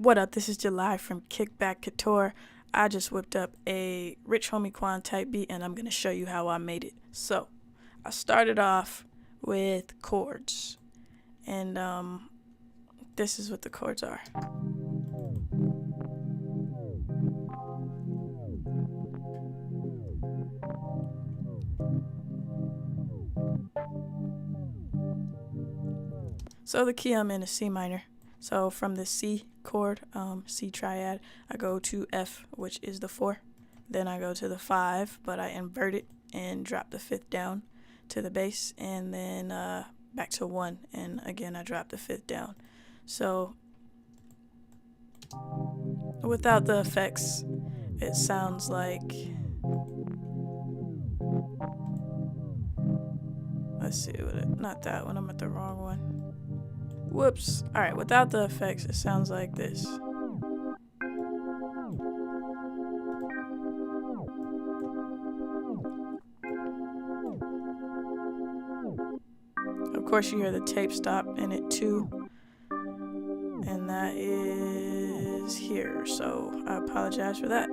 What up, this is July from Kickback Couture. I just whipped up a Rich Homie Quan type beat and I'm going to show you how I made it. So, I started off with chords. And this is what the chords are. So the key I'm in is C minor. So from the C chord, C triad, I go to F, which is the 4. Then I go to the 5, but I invert it and drop the 5th down to the bass, and then back to 1, and again I drop the 5th down. So without the effects, it sounds like, let's see, not that one, I'm at the wrong one. Whoops. Alright, without the effects, it sounds like this. Of course, you hear the tape stop in it too. And that is here, so I apologize for that.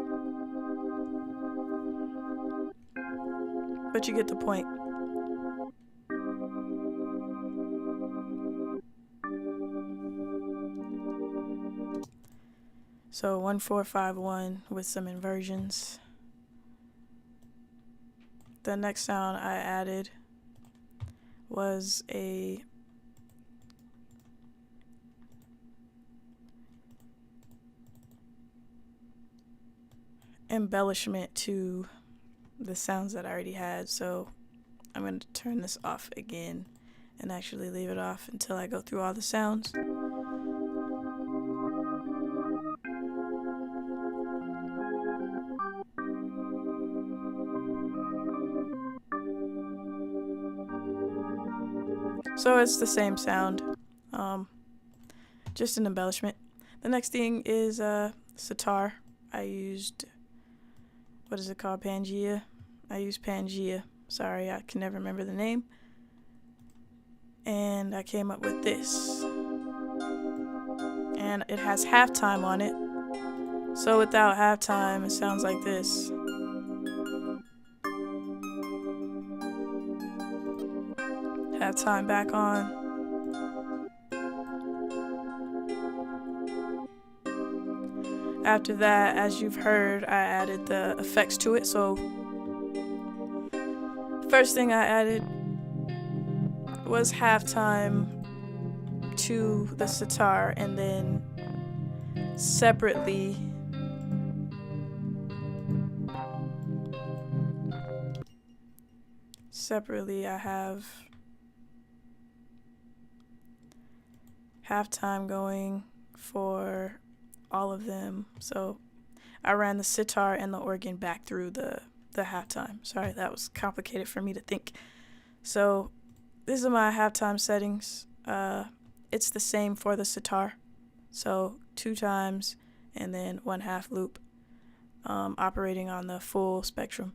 But you get the point. So 1 4 5 1 with some inversions. The next sound I added was a embellishment to the sounds that I already had. So I'm going to turn this off again and actually leave it off until I go through all the sounds. So it's the same sound, just an embellishment. The next thing is sitar. I used, what is it called, Pangea? I used Pangea. Sorry, I can never remember the name. And I came up with this. And it has halftime on it. So without halftime, it sounds like this. Halftime back on. After that, as you've heard, I added the effects to it. So first thing I added was halftime to the sitar, and then separately I have halftime going for all of them. So I ran the sitar and the organ back through the halftime. Sorry, that was complicated for me to think. So these are my halftime settings. It's the same for the sitar. So 2 times and then 1/2 loop, operating on the full spectrum.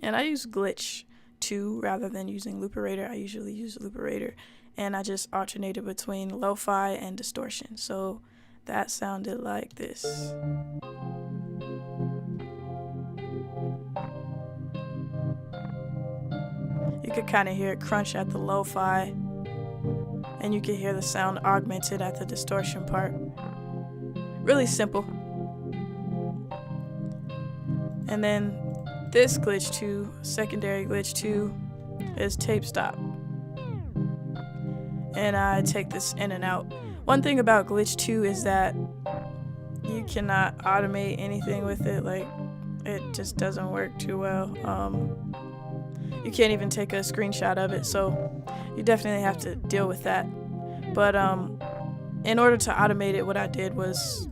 And I use glitch too rather than using looperator. I usually use looperator. And I just alternated between lo-fi and distortion. So that sounded like this. You could kind of hear it crunch at the lo-fi, and you could hear the sound augmented at the distortion part. Really simple. And then this glitch 2, secondary glitch 2, is tape stop. And I take this in and out. One thing about glitch 2 is that you cannot automate anything with it. Like, it just doesn't work too well. You can't even take a screenshot of it, so you definitely have to deal with that. But in order to automate it, what I did was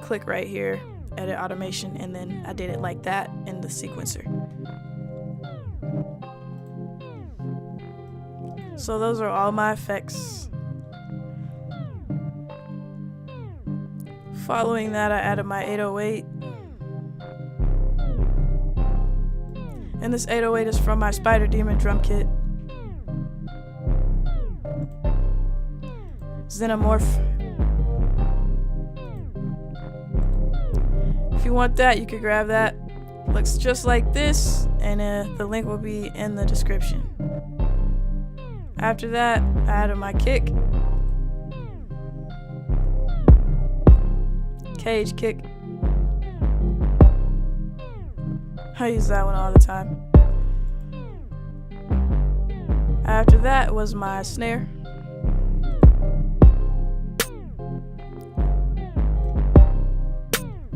click right here, edit automation, and then I did it like that in the sequencer. So those are all my effects. Following that, I added my 808. And this 808 is from my Spyder Demon drum kit. Xenomorph. want that, you could grab that. Looks just like this, and the link will be in the description. After that, I added my kick, cage kick. I use that one all the time. After that was my snare.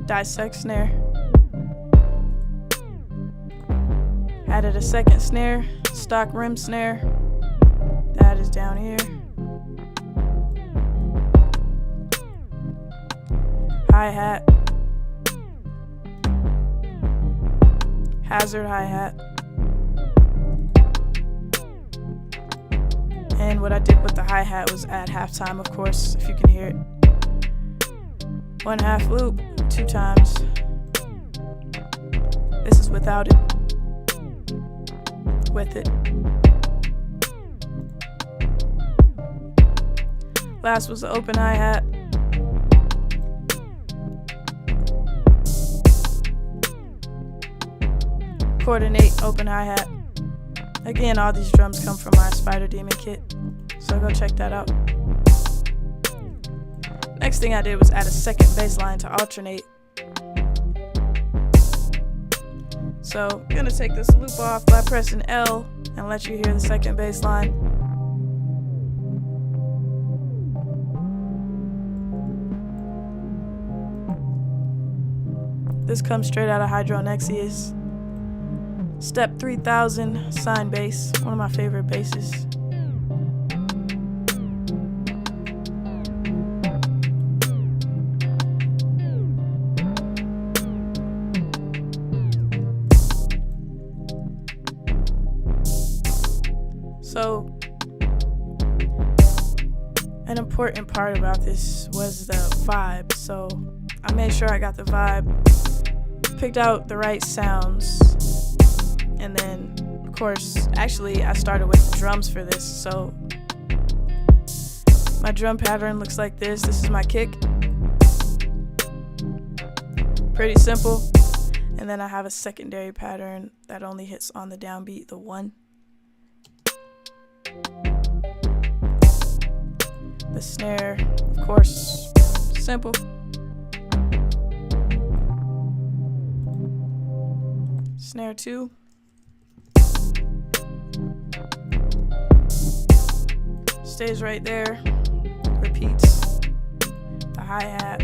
Dissect snare. Added a second snare, stock rim snare. That is down here. Hi-hat. Hazard hi-hat. And what I did with the hi-hat was add halftime, of course, if you can hear it. 1/2 loop, 2 times. This is without it. With it. Last was the open hi-hat. Coordinate open hi-hat. Again, all these drums come from my Spyder Demon kit, so go check that out. Next thing I did was add a second bass line to alternate. So I'm gonna take this loop off by pressing L and let you hear the second bass line. This comes straight out of Hydro Nexius. Step 3000 sine bass, one of my favorite basses. So, an important part about this was the vibe. So, I made sure I got the vibe, picked out the right sounds, and then, of course, actually, I started with drums for this. So, my drum pattern looks like this. This is my kick. Pretty simple. And then I have a secondary pattern that only hits on the downbeat, the 1. The snare, of course, simple. Snare 2. Stays right there, repeats. The hi-hat.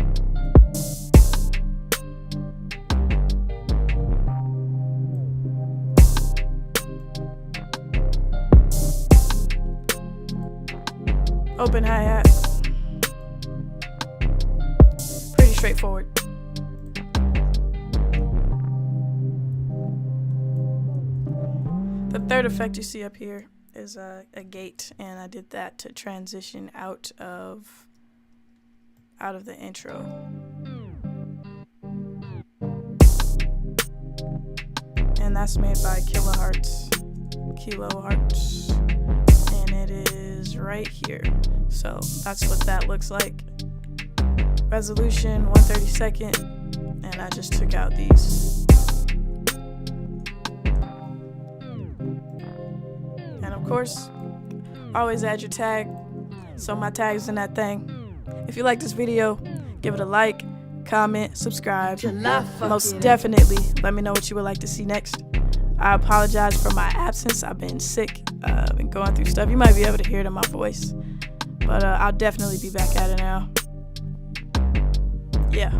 Open hi-hat. Pretty straightforward. The third effect you see up here is a gate, and I did that to transition out of the intro. And that's made by Kilohertz, and it is right here. So that's what that looks like. Resolution 1/32, and I just took out these. And of course, always add your tag. So my tag's in that thing. If you like this video, give it a like, comment, subscribe. Most definitely, let me know what you would like to see next. I apologize for my absence. I've been sick, been going through stuff. You might be able to hear it in my voice, but I'll definitely be back at it now. Yeah.